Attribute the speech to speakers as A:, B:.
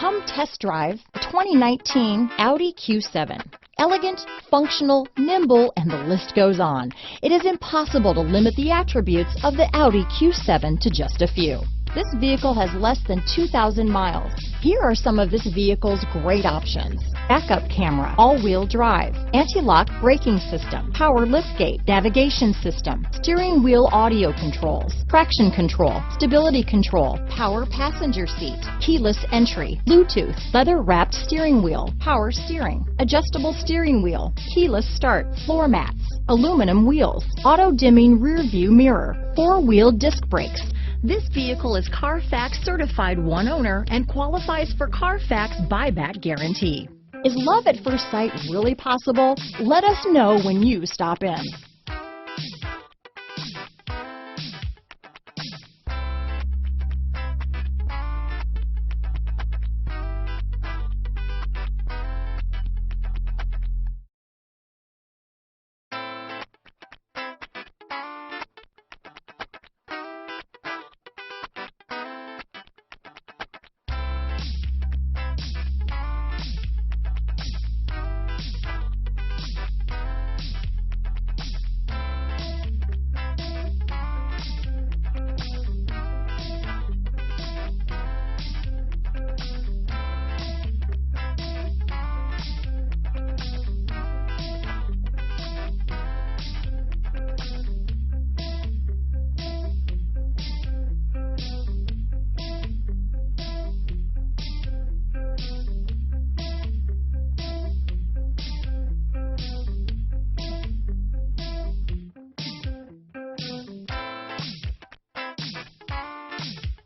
A: Come test drive the 2019 Audi Q7. Elegant, functional, nimble, and the list goes on. It is impossible to limit the attributes of the Audi Q7 to just a few. This vehicle has less than 2,000 miles. Here are some of this vehicle's great options: backup camera, all-wheel drive, anti-lock braking system, power liftgate, navigation system, steering wheel audio controls, traction control, stability control, power passenger seat, keyless entry, Bluetooth, leather-wrapped steering wheel, power steering, adjustable steering wheel, keyless start, floor mats, aluminum wheels, auto-dimming rear view mirror, four-wheel disc brakes. This vehicle is CARFAX certified one owner and qualifies for CARFAX buyback guarantee. Is love at first sight really possible? Let us know when you stop in.